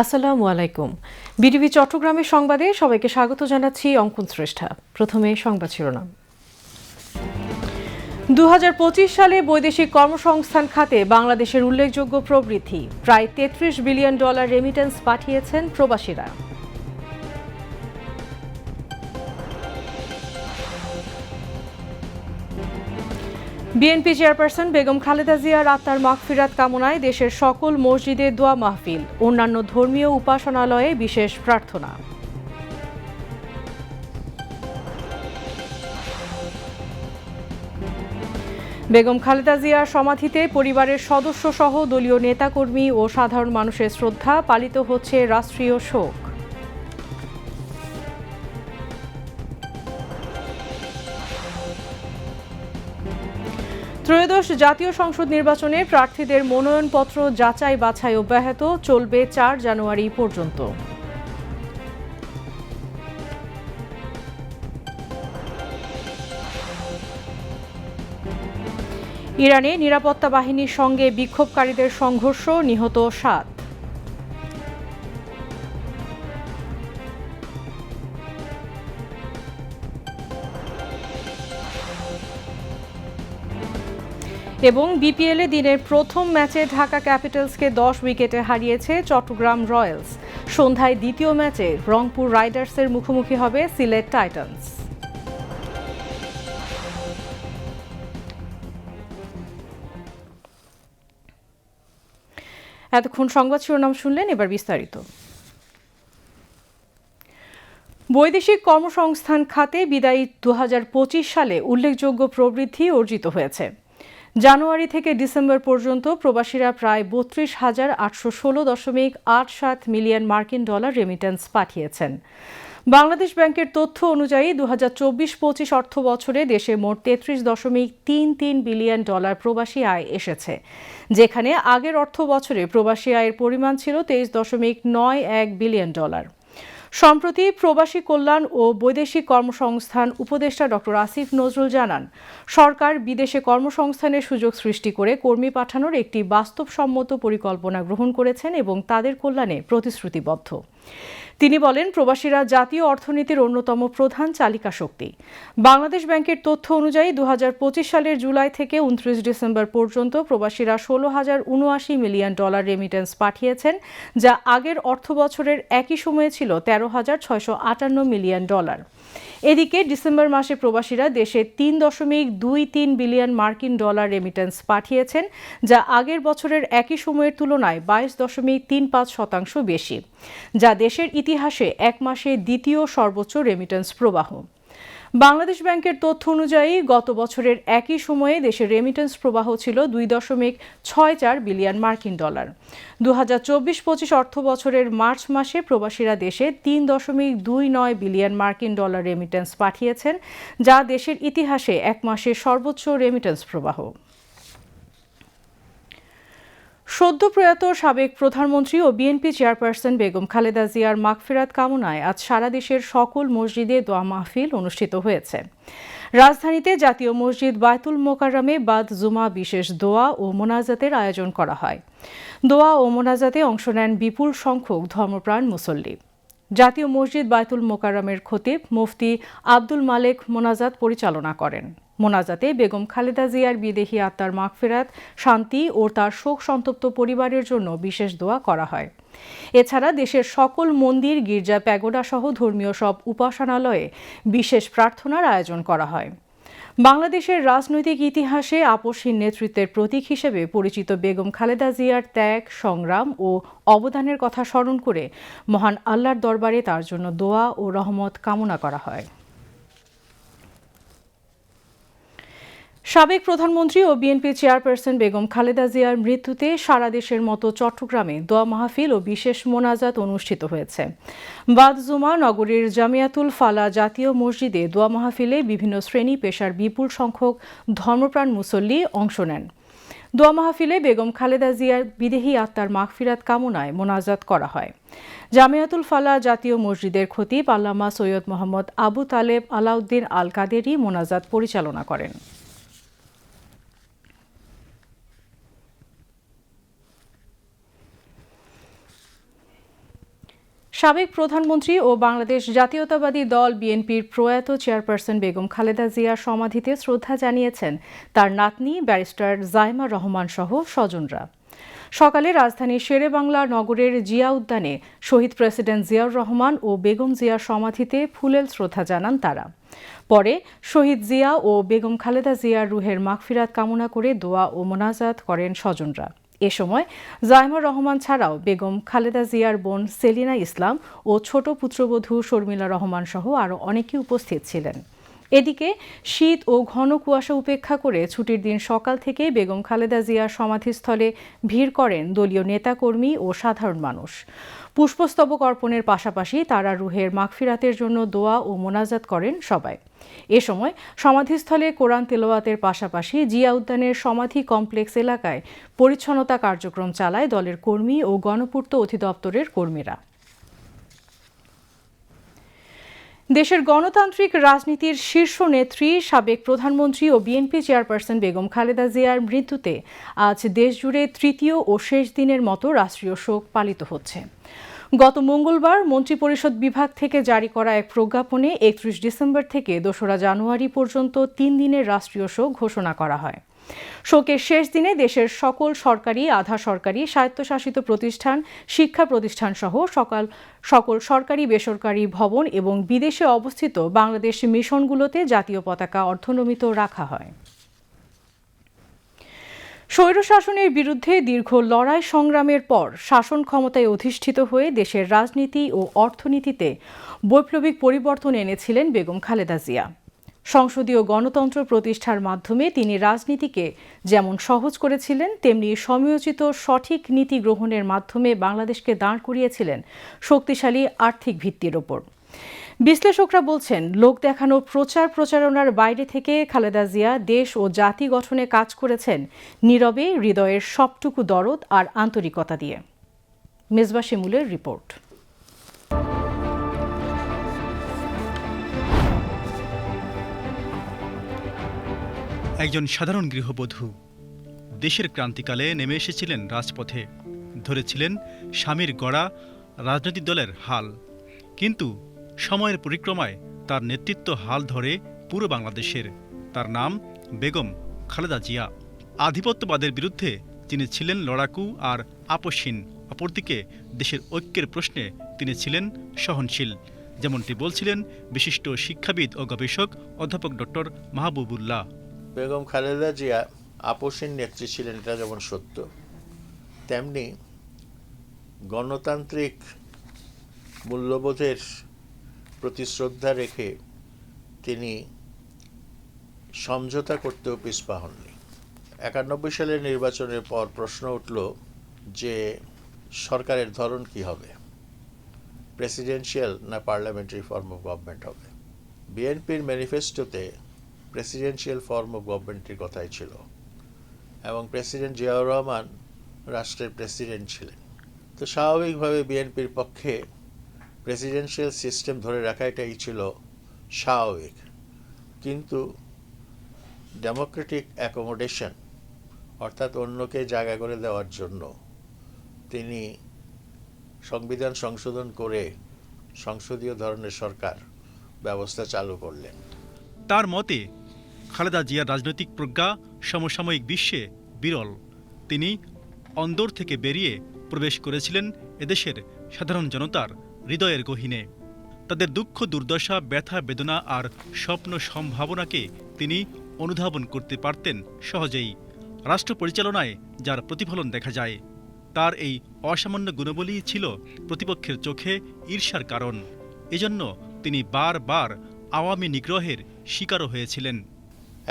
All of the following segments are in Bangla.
আসসালামু আলাইকুম। বিটিভি চট্টগ্রামের সংবাদে সবাইকে স্বাগত জানাচ্ছি অঙ্কন শ্রেষ্ঠা। প্রথমে সংবাদ শিরোনাম। 2025 সালে বৈদেশিক কর্মসংস্থান খাতে বাংলাদেশের উল্লেখযোগ্য প্রবৃদ্ধি, প্রায় $33 বিলিয়ন রেমিটেন্স পাঠিয়েছেন প্রবাসীরা। বিএনপি চেয়ারপারসন বেগম খালেদা জিয়ার আত্মার মাগফিরাত কামনায় দেশের সকল মসজিদে দোয়া মাহফিল, অন্যান্য ধর্মীয় উপাসনালয়ে বিশেষ প্রার্থনা। বেগম খালেদা জিয়ার সমাধিতে পরিবারের সদস্যসহ দলীয় নেতাকর্মী ও সাধারণ মানুষের শ্রদ্ধা, পালিত হচ্ছে রাষ্ট্রীয় শোক। ত্রয়োদশ জাতীয় সংসদ নির্বাচনে প্রার্থীদের মনোনয়নপত্র যাচাই বাছাই অব্যাহত, চলবে 4 জানুয়ারি পর্যন্ত। ইরানে নিরাপত্তা বাহিনীর সঙ্গে বিক্ষোভকারীদের সংঘর্ষ, নিহত 7। এবং বিপিএলে দিনের প্রথম ম্যাচে ঢাকা ক্যাপিটালসকে 10 উইকেটে হারিয়েছে চট্টগ্রাম রয়্যালস। সন্ধ্যায় দ্বিতীয় ম্যাচে রংপুর রাইডার্সের মুখোমুখি হবে সিলেট টাইটান্স। এতক্ষণ সংবাদ শিরোনাম শুনলেন, এবার বিস্তারিত। বৈদেশিক কর্মসংস্থান খাতে বিদায়ী 2025 সালে উল্লেখযোগ্য প্রবৃদ্ধি অর্জিত হয়েছে। জানুয়ারি থেকে ডিসেম্বর পর্যন্ত প্রবাসীরা প্রায় 32,816.87 মিলিয়ন মার্কিন ডলার রেমিটেন্স পাঠিয়েছেন। বাংলাদেশ ব্যাংকের তথ্য অনুযায়ী 2024-25 অর্থ বছরে দেশে মোট 33.33 বিলিয়ন ডলার প্রবাসী আয় এসেছে, যেখানে আগের অর্থ বছরে প্রবাসী আয়ের পরিমাণ ছিল 23.91 বিলিয়ন ডলার। সম্প্রতি প্রবাসী কল্যাণ ও বৈদেশিক কর্মসংস্থান উপদেষ্টা ডক্টর আসিফ নজরুল জানান, সরকার বিদেশে কর্মসংস্থানের সুযোগ সৃষ্টি করে কর্মী পাঠানোর একটি বাস্তবসম্মত পরিকল্পনা গ্রহণ করেছেন এবং তাদের কল্যাণে প্রতিশ্রুতিবদ্ধ। তিনি বলেন, প্রবাসীরা জাতীয় অর্থনীতির অন্যতম প্রধান চালিকা শক্তি। বাংলাদেশ ব্যাংকের তথ্য অনুযায়ী 2025 সালের জুলাই থেকে 29 ডিসেম্বর পর্যন্ত প্রবাসীরা 16,079 মিলিয়ন ডলার রেমিটেন্স পাঠিয়েছেন, যা আগের অর্থ বছরের একই সময়ে ছিল 13,658 মিলিয়ন ডলার। এদিকে ডিসেম্বর মাসে প্রবাসীরা দেশে 3.23 বিলিয়ন মার্কিন ডলার রেমিটেন্স পাঠিয়েছেন, যা আগের বছরের একই সময়ের তুলনায় 22.35% বেশি, যা দেশের ইতিহাসে এক মাসে দ্বিতীয় সর্বোচ্চ রেমিটেন্স প্রবাহ। বাংলাদেশ ব্যাংকের তথ্য অনুযায়ী গত বছরের একই সময়ে দেশের রেমিটেন্স প্রবাহ ছিল 2.64 বিলিয়ন মার্কিন ডলার। 2024-25 অর্থ বছরের মার্চ মাসে প্রবাসীরা দেশে 3.29 বিলিয়ন মার্কিন ডলার রেমিটেন্স পাঠিয়েছেন, যা দেশের ইতিহাসে এক মাসে সর্বোচ্চ রেমিটেন্স প্রবাহ। সদ্য প্রয়াত সাবেক প্রধানমন্ত্রী ও বিএনপি চেয়ারপারসন বেগম খালেদা জিয়ার মাগফিরাত কামনায় আজ সারা দেশের সকল মসজিদে দোয়া মাহফিল অনুষ্ঠিত হয়েছে। রাজধানীতে জাতীয় মসজিদ বায়তুল মোকাররমে বাদ জুমা বিশেষ দোয়া ও মোনাজাতের আয়োজন করা হয়। দোয়া ও মোনাজাতে অংশ নেন বিপুল সংখ্যক ধর্মপ্রাণ মুসল্লি। জাতীয় মসজিদ বায়তুল মোকাররমের খতিব মুফতি আব্দুল মালেক মোনাজাত পরিচালনা করেন। মোনাজাতে বেগম খালেদা জিয়ার বিদেহী আত্মার মাগফিরাত, শান্তি ও তার শোক সন্তপ্ত পরিবারের জন্য বিশেষ দোয়া করা হয়। এছাড়া দেশের সকল মন্দির, গির্জা, প্যাগোডা সহ ধর্মীয় সব উপাসনালয়ে বিশেষ প্রার্থনার আয়োজন করা হয়। বাংলাদেশের রাজনৈতিক ইতিহাসে আপসহীন নেতৃত্বের প্রতীক হিসেবে পরিচিত বেগম খালেদা জিয়ার ত্যাগ, সংগ্রাম ও অবদানের কথা স্মরণ করে মহান আল্লাহর দরবারে তার জন্য দোয়া ও রহমত কামনা করা হয়। সাবেক প্রধানমন্ত্রী ও বিএনপি চেয়ারপারসন বেগম খালেদা জিয়ার মৃত্যুতে সারা দেশের মতো চট্টগ্রামে দোয়া মাহফিল ও বিশেষ মোনাজাত অনুষ্ঠিত হয়েছে। বাদ জুমা নগরীর জামিয়াতুল ফালাহ জাতীয় মসজিদে দোয়া মাহফিলে বিভিন্ন শ্রেণী পেশার বিপুল সংখ্যক ধর্মপ্রাণ মুসল্লি অংশ নেন। দোয়া মাহফিলে বেগম খালেদা জিয়ার বিদেহী আত্মার মাগফিরাত কামনায় মোনাজাত করা হয়। জামিয়াতুল ফালাহ জাতীয় মসজিদের খতিব আল্লামা সৈয়দ মোহাম্মদ আবু তালেব আলাউদ্দিন আল কাদেরি মোনাজাত পরিচালনা করেন। সাবেক প্রধানমন্ত্রী ও বাংলাদেশ জাতীয়তাবাদী দল বিএনপির প্রয়াত চেয়ারপারসন বেগম খালেদা জিয়ার সমাধিতে শ্রদ্ধা জানিয়েছেন তার নাতনি ব্যারিস্টার জাইমা রহমান সহ স্বজনরা। সকালে রাজধানীর শেরেবাংলা নগরের জিয়া উদ্যানে শহীদ প্রেসিডেন্ট জিয়াউর রহমান ও বেগম জিয়ার সমাধিতে ফুলেল শ্রদ্ধা জানান তারা। পরে শহীদ জিয়া ও বেগম খালেদা জিয়ার রুহের মাগফিরাত কামনা করে দোয়া ও মোনাজাত করেন স্বজনরা। এ সময় জাইমা রহমান ছাড়াও বেগম খালেদা জিয়ার বোন সেলিনা ইসলাম ও ছোট পুত্রবধূ শর্মিলা রহমান সহ আরও অনেকে উপস্থিত ছিলেন। এদিকে শীত ও ঘন কুয়াশা উপেক্ষা করে ছুটির দিন সকাল থেকে বেগম খালেদা জিয়ার সমাধিস্থলে ভিড় করেন দলীয় নেতাকর্মী ও সাধারণ মানুষ। পুষ্পস্তবক অর্পণের পাশাপাশি তারা রুহের মাগফিরাতের জন্য দোয়া ও মোনাজাত করেন সবাই। এ সময় সমাধিস্থলে কোরআন তেলাওয়াতের পাশাপাশি জিয়া উদ্যানের সমাধি কমপ্লেক্স এলাকায় পরিচ্ছন্নতা কার্যক্রম চালায় দলের কর্মী ও গণপূর্ত অধিদপ্তরের কর্মীরা। দেশের গণতান্ত্রিক রাজনীতির শীর্ষ নেত্রী সাবেক প্রধানমন্ত্রী ও বিএনপি চেয়ারপারসন বেগম খালেদা জিয়ার মৃত্যুতে আজ দেশজুড়ে তৃতীয় ও শেষ দিনের মতো রাষ্ট্রীয় শোক পালিত হচ্ছে। গত মঙ্গলবার মন্ত্রিপরিষদ বিভাগ থেকে জারি করা এক প্রজ্ঞাপনে ৩১ ডিসেম্বর থেকে ২রা জানুয়ারি পর্যন্ত 3 দিনের রাষ্ট্রীয় শোক ঘোষণা করা হয়। শোকের শেষ দিনে দেশের সকল সরকারি, আধা সরকারি, স্বায়ত্তশাসিত প্রতিষ্ঠান, শিক্ষা প্রতিষ্ঠান সহ সকল সরকারি বেসরকারি ভবন এবং বিদেশে অবস্থিত বাংলাদেশ মিশনগুলোতে জাতীয় পতাকা অর্ধনমিত রাখা হয়। স্বৈরশাসনের বিরুদ্ধে দীর্ঘ লড়াই সংগ্রামের পর শাসন ক্ষমতায় অধিষ্ঠিত হয়ে দেশের রাজনীতি ও অর্থনীতিতে বৈপ্লবিক পরিবর্তন এনেছিলেন বেগম খালেদা জিয়া। সংসদীয় গণতন্ত্র প্রতিষ্ঠার মাধ্যমে তিনি রাজনীতিকে যেমন সহজ করেছিলেন, তেমনি সময়োচিত সঠিক নীতি গ্রহণের মাধ্যমে বাংলাদেশকে দাঁড় করিয়েছিলেন শক্তিশালী আর্থিক ভিত্তির ওপর। বিশ্লেষকরা বলছেন, লোক দেখানো প্রচার প্রচারণার বাইরে থেকে খালেদা জিয়া দেশ ও জাতি গঠনে কাজ করেছেন নীরবে, হৃদয়ের সবটুকু দরদ আর আন্তরিকতা দিয়ে। মেজবা শিমুলের রিপোর্ট। একজন সাধারণ গৃহবধূ দেশের ক্রান্তিকালে নেমে এসেছিলেন রাজপথে, ধরেছিলেন স্বামীর গড়া রাজনৈতিক দলের হাল। কিন্তু সময়ের পরিক্রমায় তার নেতৃত্ব হাল ধরে পুরো বাংলাদেশের। তার নাম বেগম খালেদা জিয়া। আধিপত্যবাদের বিরুদ্ধে তিনি ছিলেন লড়াকু আর আপোষহীন। অপরদিকে দেশের ঐক্যের প্রশ্নে তিনি ছিলেন সহনশীল, যেমনটি বলছিলেন বিশিষ্ট শিক্ষাবিদ ও গবেষক অধ্যাপক ডক্টর মাহবুবুল্লাহ। বেগম খালেদা জিয়া আপোষহীন নেত্রী ছিলেন, এটা যেমন সত্য, তেমনি গণতান্ত্রিক মূল্যবোধের প্রতি শ্রদ্ধা রেখে তিনি সমঝোতা করতেও পিছপা হননি। ৯১ সালের নির্বাচনের পর প্রশ্ন উঠল যে সরকারের ধরন কি হবে, প্রেসিডেন্সিয়াল না পার্লামেন্টারি ফর্ম অফ গভর্নমেন্ট হবে। বিএনপির ম্যানিফেস্টোতে প্রেসিডেন্সিয়াল ফর্ম অফ গভর্নমেন্টের কথাই ছিল এবং প্রেসিডেন্ট জিয়াউর রহমান রাষ্ট্রের প্রেসিডেন্ট ছিলেন। তো স্বাভাবিকভাবে বিএনপির পক্ষে প্রেসিডেন্সিয়াল সিস্টেম ধরে রাখা এটাই ছিল স্বাভাবিক। কিন্তু ডেমোক্রেটিক অ্যাকোমোডেশন অর্থাৎ অন্যকে জায়গা করে দেওয়ার জন্য তিনি সংবিধান সংশোধন করে সংসদীয় ধরনের সরকার ব্যবস্থা চালু করলেন। তার মতে খালেদা জিয়ার রাজনৈতিক প্রজ্ঞা সমসাময়িক বিশ্বে বিরল। তিনি অন্দর থেকে বেরিয়ে প্রবেশ করেছিলেন এদেশের সাধারণ জনতার হৃদয়ের গহীনে। তাদের দুঃখ, দুর্দশা, ব্যথা, বেদনা আর স্বপ্ন সম্ভাবনাকে তিনি অনুধাবন করতে পারতেন সহজেই। রাষ্ট্র পরিচালনায় যার প্রতিফলন দেখা যায়, তার এই অসামান্য গুণবলী ছিল প্রতিপক্ষের চোখে ঈর্ষার কারণ। এজন্য তিনি বারবার আওয়ামী নিগ্রহের শিকারও হয়েছিলেন।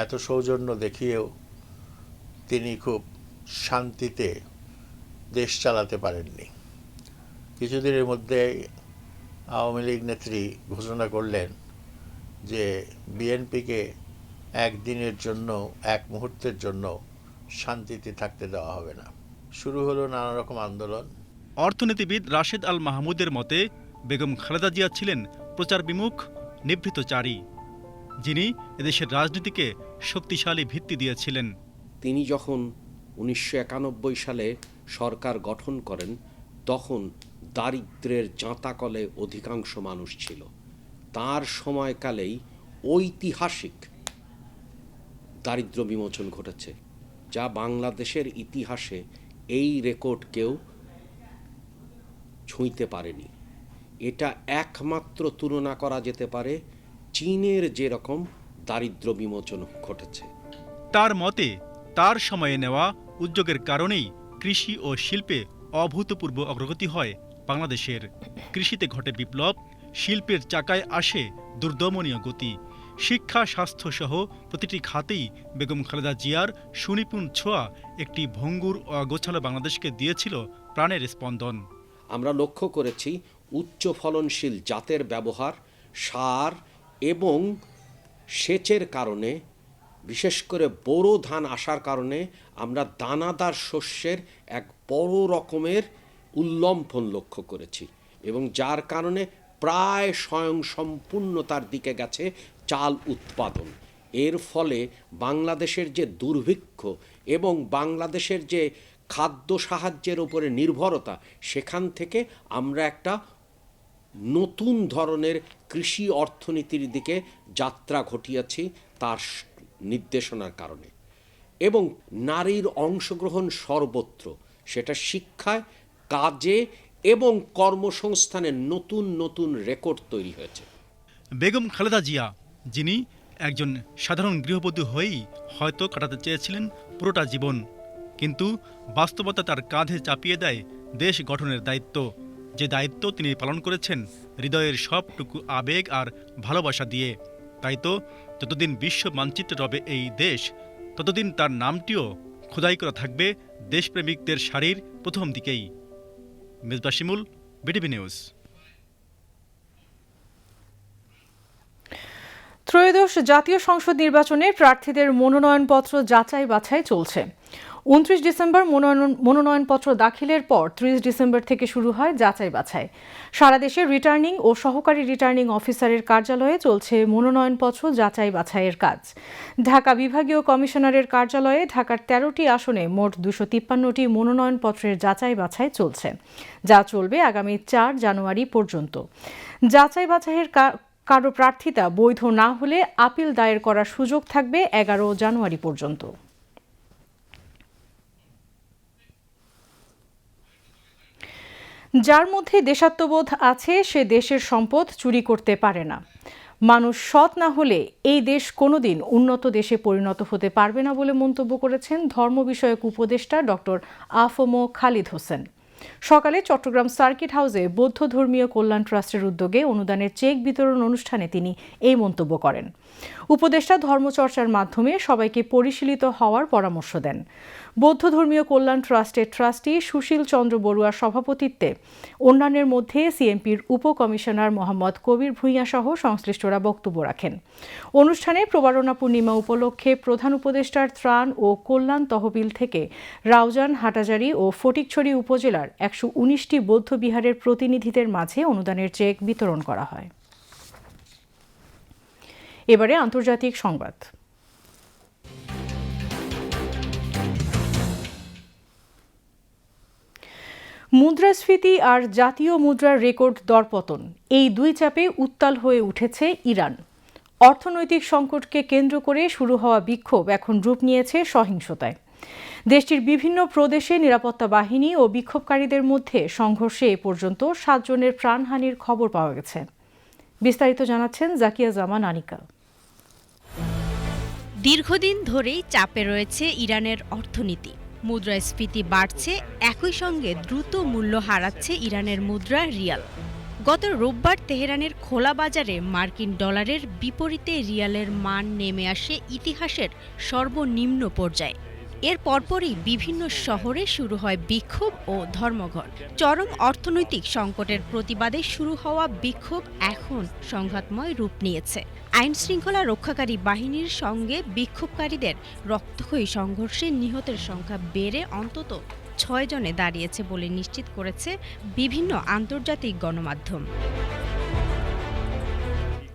এত সৌজন্য দেখিয়েও তিনি খুব শান্তিতে দেশ চালাতে পারেননি। কিছুদিনের মধ্যে আওয়ামী লীগ নেত্রী ঘোষণা করলেন যে বিএনপিকে একদিনের জন্য, এক মুহূর্তের জন্য শান্তিতে থাকতে দেওয়া হবে না। শুরু হলো নানা রকম আন্দোলন। অর্থনীতিবিদ রাশেদ আল মাহমুদের মতে বেগম খালেদা জিয়া ছিলেন প্রচার বিমুখ, নিভৃতচারী, যিনি এদেশের রাজনীতিকে শক্তিশালী ভিত্তি দিয়েছিলেন। তিনি যখন ১৯৯১ সালে সরকার গঠন করেন, তখন দারিদ্র্যের জাঁতাকলে অধিকাংশ মানুষ ছিল। তার সময়কালেই ঐতিহাসিক দারিদ্র্য বিমোচন ঘটেছে, যা বাংলাদেশের ইতিহাসে এই রেকর্ড কেউ ছুঁইতে পারেনি। এটা একমাত্র তুলনা করা যেতে পারে চীনের যেরকম দারিদ্র্য বিমোচন ঘটেছে। তার মতে তার সময়ে নেওয়া উদ্যোগের কারণেই কৃষি ও শিল্পে অভূতপূর্ব অগ্রগতি হয় বাংলাদেশের। কৃষিতে ঘটে বিপ্লব, শিল্পের চাকায় আসে দুর্দমনীয় গতি। শিক্ষা, স্বাস্থ্যসহ প্রতিটি খাতেই বেগম খালেদা জিয়ার সুনিপুণ ছোঁয়া একটি ভঙ্গুর ও অগোছালো বাংলাদেশকে দিয়েছিল প্রাণের স্পন্দন। আমরা লক্ষ্য করেছি উচ্চ ফলনশীল জাতের ব্যবহার, সার এবং সেচের কারণে, বিশেষ করে বোরো ধান আসার কারণে আমরা দানাদার শস্যের এক বড় রকমের উল্লম্ফন লক্ষ্য করেছি, এবং যার কারণে প্রায় স্বয়ংসম্পূর্ণতার দিকে গেছে চাল উৎপাদন। এর ফলে বাংলাদেশের যে দুর্ভিক্ষ এবং বাংলাদেশের যে খাদ্য সাহায্যের উপরে নির্ভরতা, সেখান থেকে আমরা একটা নতুন ধরনের কৃষি অর্থনীতির দিকে যাত্রা ঘটিয়েছি তার নির্দেশনার কারণে। এবং নারীর অংশগ্রহণ সর্বত্র, সেটা শিক্ষায়, কাজে এবং কর্মসংস্থানের নতুন নতুন রেকর্ড তৈরি হয়েছে। বেগম খালেদা জিয়া, যিনি একজন সাধারণ গৃহবধূ হয়েই হয়তো কাটাতে চেয়েছিলেন পুরোটা জীবন, কিন্তু বাস্তবতা তার কাঁধে চাপিয়ে দেয় দেশ গঠনের দায়িত্ব। যে দায়িত্ব তিনি পালন করেছেন হৃদয়ের সবটুকু আবেগ আর ভালোবাসা দিয়ে। তাই তো যতদিন বিশ্ব মানচিত্রে রবে এই দেশ, ততদিন তার নামটিও খোদাই করা থাকবে দেশপ্রেমিকদের সারির প্রথম দিকেই। মেজবা শিমুল, বিটিভি নিউজ। ত্রয়োদশ জাতীয় সংসদ নির্বাচনে প্রার্থীদের মনোনয়নপত্র যাচাই বাছাই চলছে। 29 ডিসেম্বর মনোনয়নপত্র দাখিলের পর 30 ডিসেম্বর থেকে শুরু হয় যাচাই বাছাই। সারা দেশে রিটার্নিং ও সহকারী রিটার্নিং অফিসারের কার্যালয়ে চলছে মনোনয়নপত্র যাচাই বাছাইয়ের কাজ। ঢাকা বিভাগীয় কমিশনারের কার্যালয়ে ঢাকার 13টি আসনে মোট 253টি মনোনয়নপত্রের যাচাই বাছাই চলছে, যা চলবে আগামী 4 জানুয়ারি পর্যন্ত। যাচাই বাছাইয়ের কারো প্রার্থিতা বৈধ না হলে আপিল দায়ের করার সুযোগ থাকবে 11 জানুয়ারি পর্যন্ত। যার মধ্যে দেশাত্মবোধ আছে সে দেশের সম্পদ চুরি করতে পারে না। মানুষ সৎ না হলে এই দেশ কোনোদিন উন্নত দেশে পরিণত হতে পারবে না বলে মন্তব্য করেছেন ধর্ম বিষয়ক উপদেষ্টা ডক্টর আফম খালিদ হোসেন। সকালে চট্টগ্রাম সার্কিট হাউসে বৌদ্ধ ধর্মীয় কল্যাণ ট্রাস্টের উদ্যোগে অনুদানের চেক বিতরণ অনুষ্ঠানে তিনি এই মন্তব্য করেন। উপদেষ্টা ধর্মচর্চার মাধ্যমে সবাইকে পরিশীলিত হওয়ার পরামর্শ দেন। বৌদ্ধ ধর্মীয় কল্যাণ ট্রাস্টের ট্রাস্টি সুশীল চন্দ্র বড়ুয়ার সভাপতিত্বে অন্যান্যের মধ্যে সিএমপির উপকমিশনার মোহাম্মদ কবির ভূঁইয়া সহ সংশ্লিষ্টরা বক্তব্য রাখেন। অনুষ্ঠানে প্রবারণা পূর্ণিমা উপলক্ষে প্রধান উপদেষ্টার ত্রাণ ও কল্যাণ তহবিল থেকে রাউজান, হাটাজারি ও ফটিকছড়ি উপজেলার 119টি বৌদ্ধ বিহারের প্রতিনিধিদের মাঝে অনুদানের চেক বিতরণ করা হয়। এবারে আন্তর্জাতিক সংবাদ। মুদ্রাস্ফীতি আর জাতীয় মুদ্রার রেকর্ড দরপতন, এই দুই চাপে উত্তাল হয়ে উঠেছে ইরান। অর্থনৈতিক সংকটকে কেন্দ্র করে শুরু হওয়া বিক্ষোভ এখন রূপ নিয়েছে সহিংসতায়। দেশটির বিভিন্ন প্রদেশে নিরাপত্তা বাহিনী ও বিক্ষোভকারীদের মধ্যে সংঘর্ষে এ পর্যন্ত 7 জনের প্রাণহানির খবর পাওয়া গেছে। বিস্তারিত জানাচ্ছেন জাকিয়া জামান আনিকা। দীর্ঘদিন ধরেই চাপে রয়েছে ইরানের অর্থনীতি। মুদ্রাস্ফীতি বাড়ছে, একই সঙ্গে দ্রুত মূল্য হারাচ্ছে ইরানের মুদ্রা রিয়াল। গত রোববার তেহরানের খোলা বাজারে মার্কিন ডলারের বিপরীতে রিয়ালের মান নেমে আসে ইতিহাসের সর্বনিম্ন পর্যায়ে। এর পরপরই বিভিন্ন শহরে শুরু হয় বিক্ষোভ ও ধর্মঘট। চরম অর্থনৈতিক সংকটের প্রতিবাদে শুরু হওয়া বিক্ষোভ এখন সংঘাতময় রূপ নিয়েছে। আইনশৃঙ্খলা রক্ষাকারী বাহিনীর সঙ্গে বিক্ষোভকারীদের রক্তক্ষয়ী সংঘর্ষে নিহতের সংখ্যা বেড়ে অন্তত 6 জনে দাঁড়িয়েছে বলে নিশ্চিত করেছে বিভিন্ন আন্তর্জাতিক গণমাধ্যম।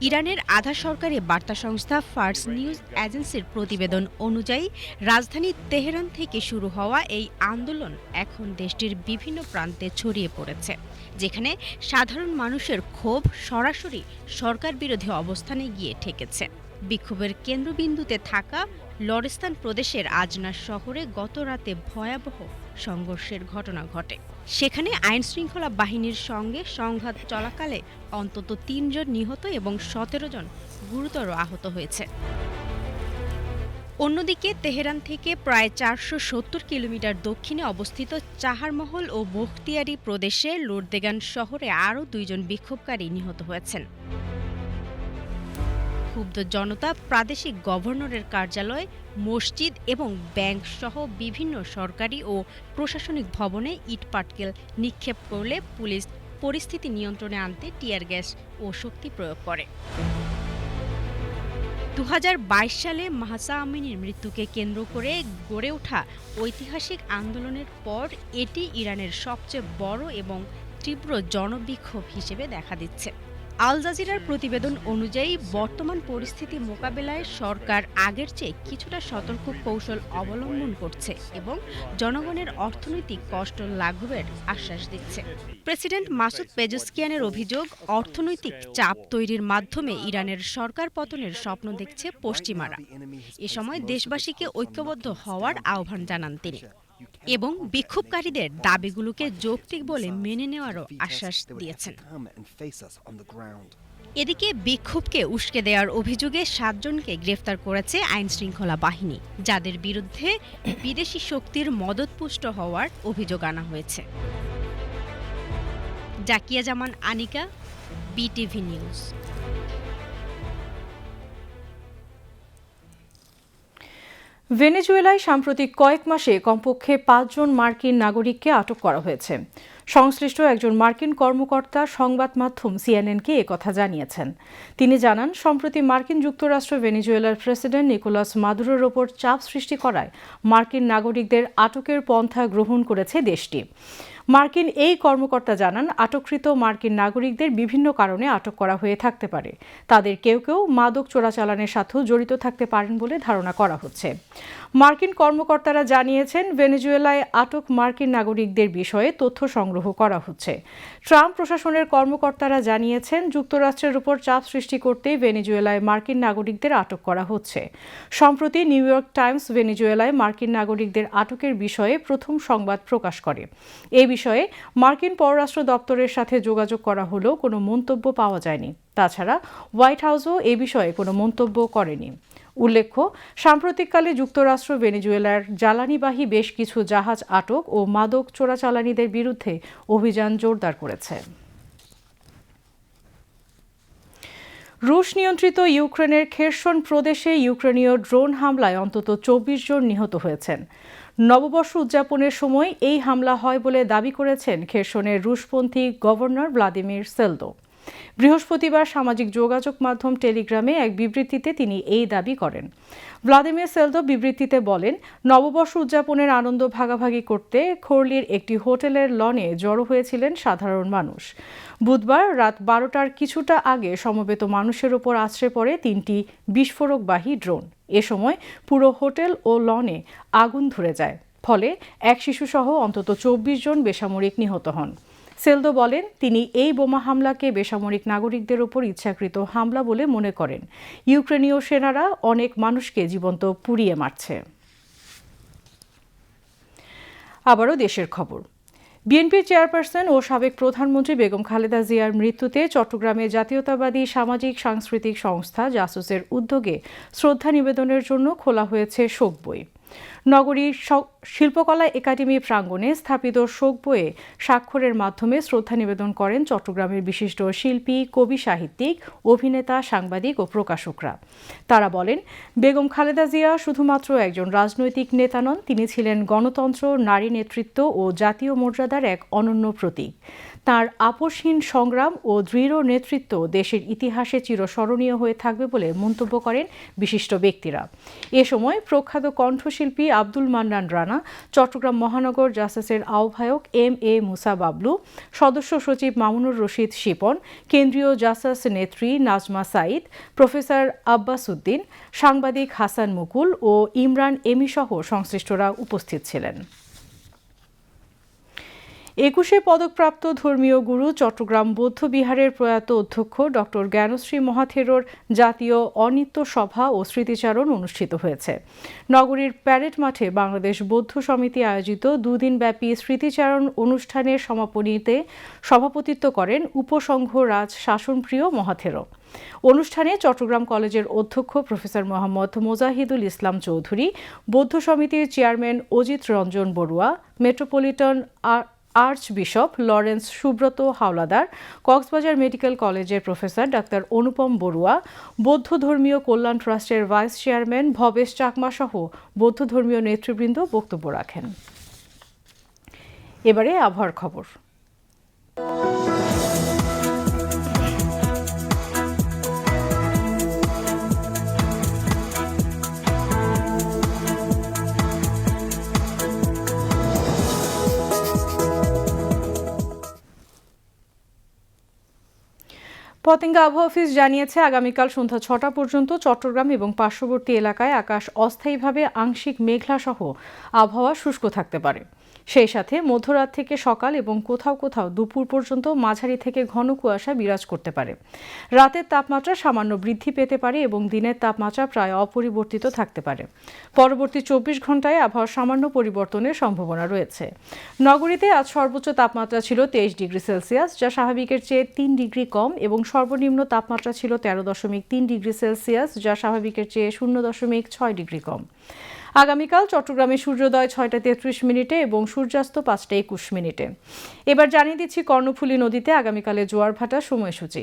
ইরানের আধা সরকারি বার্তা সংস্থা ফার্স নিউজ এজেন্সির প্রতিবেদন অনুযায়ী রাজধানী তেহরান থেকে শুরু হওয়া এই আন্দোলন এখন দেশটির বিভিন্ন প্রান্তে ছড়িয়ে পড়েছে, যেখানে সাধারণ মানুষের ক্ষোভ সরাসরি সরকার বিরোধী অবস্থানে গিয়ে ঠেকেছে। বিক্ষোভের কেন্দ্রবিন্দুতে থাকা লরেস্তান প্রদেশের আজনা শহরে গত রাতে ভয়াবহ সংঘর্ষের ঘটনা ঘটে। সেখানে আইনশৃঙ্খলা বাহিনীর সঙ্গে সংঘাত চলাকালে অন্তত ৩ জন নিহত এবং ১৭ জন গুরুতর আহত হয়েছে। অন্যদিকে তেহরান থেকে প্রায় ৪৭০ কিলোমিটার দক্ষিণে অবস্থিত চাহারমহল ও বখতিয়ারি প্রদেশে লোরদেগান শহরে আরও ২ জন বিক্ষোভকারী নিহত হয়েছেন। ক্ষুব্ধ জনতা প্রাদেশিক গভর্নরের কার্যালয়, মসজিদ এবং ব্যাংক সহ বিভিন্ন সরকারি ও প্রশাসনিক ভবনে ইটপাটকেল নিক্ষেপ করলে পুলিশ পরিস্থিতি নিয়ন্ত্রণে আনতে টিয়ার গ্যাস ও শক্তি প্রয়োগ করে। ২০২২ সালে মাহসা আমিনির মৃত্যুকে কেন্দ্র করে গড়ে ওঠা ঐতিহাসিক আন্দোলনের পর এটি ইরানের সবচেয়ে বড় এবং তীব্র জনবিক্ষোভ হিসেবে দেখা দিচ্ছে। আল জাজিরার প্রতিবেদন অনুযায়ী বর্তমান পরিস্থিতি মোকাবেলায় সরকার আগের চেয়ে কিছুটা সতর্ক কৌশল অবলম্বন করছে এবং জনগণের অর্থনৈতিক কষ্ট লাঘবের আশ্বাস দিচ্ছে। প্রেসিডেন্ট মাসুদ পেজেশকিয়ানের অভিযোগ, অর্থনৈতিক চাপ তৈরির মাধ্যমে ইরানের সরকার পতনের স্বপ্ন দেখছে পশ্চিমারা। এ সময় দেশবাসীকে ঐক্যবদ্ধ হওয়ার আহ্বান জানান তিনি এবং বিক্ষোভকারীদের দাবিগুলোকে যৌক্তিক বলে মেনে নেওয়ারও আশ্বাস দিয়েছেন। এদিকে বিক্ষোভকে উস্কে দেওয়ার অভিযোগে ৭ জনকে গ্রেফতার করেছে আইনশৃঙ্খলা বাহিনী, যাদের বিরুদ্ধে বিদেশি শক্তির মদতপুষ্ট হওয়ার অভিযোগ আনা হয়েছে। জাকিয়া জামান আনিকা, বিটিভি নিউজ। ভেনেজুয়েলায় সাম্প্রতিক কয়েক মাসে কমপক্ষে ৫ জন মার্কিন নাগরিককে আটক করা হয়েছে। সংশ্লিষ্ট একজন মার্কিন কর্মকর্তা সংবাদ মাধ্যম সিএনএনকে একথা জানিয়েছেন। তিনি জানান, সম্প্রতি মার্কিন যুক্তরাষ্ট্র ভেনেজুয়েলার প্রেসিডেন্ট নিকোলাস মাদুরোর ওপর চাপ সৃষ্টি করায় মার্কিন নাগরিকদের আটকের পন্থা গ্রহণ করেছে দেশটি। মার্কিন এই কর্মকর্তা জানান, আটককৃত মার্কিন নাগরিকদের বিভিন্ন কারণে আটক করা হয়ে থাকতে পারে। তাদের কেউ কেউ মাদক চোরাচালানের সাথেও জড়িত থাকতে পারেন বলে ধারণা করা হচ্ছে। মার্কিন কর্মকর্তারা জানিয়েছেন, ভেনেজুয়েলায় আটক মার্কিন নাগরিকদের বিষয়ে তথ্য সংগ্রহ করা হচ্ছে। ট্রাম্প প্রশাসনের কর্মকর্তারা জানিয়েছেন, যুক্তরাষ্ট্রের উপর চাপ সৃষ্টি করতে ভেনেজুয়েলায় মার্কিন নাগরিকদের আটক করা হচ্ছে। সম্প্রতি নিউ ইয়র্ক টাইমস ভেনেজুয়েলায় মার্কিন নাগরিকদের আটকের বিষয়ে প্রথম সংবাদ প্রকাশ করে। এই বিষয়ে মার্কিন পররাষ্ট্র দপ্তরের সাথে যোগাযোগ করা হলেও কোনো মন্তব্য পাওয়া যায়নি। তাছাড়া হোয়াইট হাউসও এ বিষয়ে কোনো মন্তব্য করেনি। উল্লেখ্য, সাম্প্রতিককালে যুক্তরাষ্ট্র ভেনেজুয়েলার জ্বালানিবাহী বেশ কিছু জাহাজ আটক ও মাদক চোরাচালানিদের বিরুদ্ধে অভিযান জোরদার করেছে। রুশ নিয়ন্ত্রিত ইউক্রেনের খেরসন প্রদেশে ইউক্রেনীয় ড্রোন হামলায় অন্তত ২৪ জন নিহত হয়েছেন। নববর্ষ উদযাপনের সময় এই হামলা হয় বলে দাবি করেছেন খেরসনের রুশপন্থী গভর্নর ভ্লাদিমির সেলদো। বৃহস্পতিবার সামাজিক যোগাযোগ মাধ্যম টেলিগ্রামে এক বিবৃতিতে তিনি এই দাবি করেন। ভ্লাদিমির সেলদো বিবৃতিতে বলেন, নববর্ষ উদযাপনের আনন্দ ভাগাভাগি করতে খোরলির একটি হোটেলের লনে জড়ো হয়েছিলেন সাধারণ মানুষ। বুধবার রাত ১২টার কিছুটা আগে সমবেত মানুষের ওপর আছড়ে পড়ে ৩টি বিস্ফোরকবাহী ড্রোন। এ সময় পুরো হোটেল ও লনে আগুন ধরে যায়, ফলে এক শিশুসহ অন্তত ২৪ জন বেসামরিক নিহত হন। সেলদো বলেন, তিনি এই বোমা হামলাকে বেসামরিক নাগরিকদের ওপর ইচ্ছাকৃত হামলা বলে মনে করেন। ইউক্রেনীয় সেনারা অনেক মানুষকে জীবন্ত পুড়িয়ে মারছে। আবারও দেশের খবর। বিএনপির চেয়ারপারসন ও সাবেক প্রধানমন্ত্রী বেগম খালেদা জিয়ার মৃত্যুতে চট্টগ্রামে জাতীয়তাবাদী সামাজিক সাংস্কৃতিক সংস্থা জাসুসের উদ্যোগে শ্রদ্ধা নিবেদনের জন্য খোলা হয়েছে শোক বই। নগরীর শিল্পকলা একাডেমি প্রাঙ্গণে স্থাপিত শোক বইয়ে স্বাক্ষরের মাধ্যমে শ্রদ্ধা নিবেদন করেন চট্টগ্রামের বিশিষ্ট শিল্পী, কবি, সাহিত্যিক, অভিনেতা, সাংবাদিক ও প্রকাশকরা। তারা বলেন, বেগম খালেদা জিয়া শুধুমাত্র একজন রাজনৈতিক নেতা নন, তিনি ছিলেন গণতন্ত্র, নারী নেতৃত্ব ও জাতীয় মর্যাদার এক অনন্য প্রতীক। তাঁর আপোষহীন সংগ্রাম ও দৃঢ় নেতৃত্ব দেশের ইতিহাসে চিরস্মরণীয় হয়ে থাকবে বলে মন্তব্য করেন বিশিষ্ট ব্যক্তিরা। এ সময় প্রখ্যাত কণ্ঠশিল্পী আব্দুল মান্নান রানা, চট্টগ্রাম মহানগর জাসাসের আহ্বায়ক এম.এ. মুসা বাবলু, সদস্য সচিব মামুনুর রশিদ শিপন, কেন্দ্রীয় জাসাস নেত্রী নাজমা সাঈদ, প্রফেসর আব্বাস উদ্দিন, সাংবাদিক হাসান মুকুল ও ইমরান এমি সহ সংশ্লিষ্টরা উপস্থিত ছিলেন। 21শে পদকপ্রাপ্ত ধর্মীয় গুরু চট্টগ্রাম বৌদ্ধবিহারের প্রয়াত অধ্যক্ষ ডক্টর জ্ঞানশ্রী মহাথেরোর জাতীয় অনিত্য সভা ও স্মৃতিচারণ অনুষ্ঠিত হয়েছে। নগরীর প্যারেড মাঠে বাংলাদেশ বৌদ্ধ সমিতি আয়োজিত দুদিনব্যাপী স্মৃতিচারণ অনুষ্ঠানের সমাপনীতে সভাপতিত্ব করেন উপসংঘ রাজ শাসনপ্রিয় মহাথেরো। অনুষ্ঠানে চট্টগ্রাম কলেজের অধ্যক্ষ প্রফেসর মোহাম্মদ মোজাহিদুল ইসলাম চৌধুরী, বৌদ্ধ সমিতির chairman Ajit Ranjan Barua, metropolitan archbishop Lawrence Subrata Howlader, Cox's Bazar medical কলেজের প্রফেসর ডাক্তার অনুপম বড়ুয়া, বৌদ্ধ ধর্মীয় কল্যাণ ট্রাস্টের ভাইস চেয়ারম্যান ভবেশ চাকমা সহ বৌদ্ধ ধর্মীয় নেতৃবৃন্দ বক্তব্য রাখেন। এবারে আবহাওয়ার খবর। পতেঙ্গা আবহাওয়া অফিস জানিয়েছে, আগামীকাল সন্ধ্যা ৬টা পর্যন্ত চট্টগ্রাম এবং পার্শ্ববর্তী এলাকায় আকাশ অস্থায়ীভাবে আংশিক মেঘলা সহ আবহাওয়া শুষ্ক থাকতে পারে। সেই সাথে মধ্যরাত থেকে সকাল এবং কোথাও কোথাও দুপুর পর্যন্ত মাঝারি থেকে ঘন কুয়াশা বিরাজ করতে পারে। রাতের তাপমাত্রা সামান্য বৃদ্ধি পেতে পারে এবং দিনের তাপমাত্রা প্রায় অপরিবর্তিত থাকতে পারে। পরবর্তী ২৪ ঘন্টায় আবহাওয়ার সামান্য পরিবর্তনের সম্ভাবনা রয়েছে। নগরীতে আজ সর্বোচ্চ তাপমাত্রা ছিল ২৩ ডিগ্রি সেলসিয়াস, যা স্বাভাবিকের চেয়ে ৩ ডিগ্রি কম, এবং সর্বনিম্ন তাপমাত্রা ছিল ১৩.৩ ডিগ্রি সেলসিয়াস, যা স্বাভাবিকের চেয়ে ০.৬ ডিগ্রি কম। আগামীকাল চট্টগ্রামে সূর্যোদয় ৬টা ৩৩ মিনিটে এবং সূর্যাস্ত ৫টা ২১ মিনিটে। এবার জানিয়ে দিচ্ছি কর্ণফুলী নদীতে আগামীকালে জোয়ার ভাটার সময়সূচি।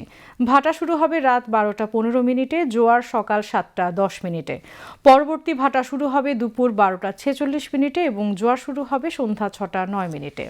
ভাটা শুরু হবে রাত ১২টা ১৫ মিনিটে, জোয়ার সকাল ৭টা ১০ মিনিটে। পরবর্তী ভাটা শুরু হবে দুপুর ১২টা ৪৬ মিনিটে এবং জোয়ার শুরু হবে সন্ধ্যা ৬টা ৯ মিনিটে।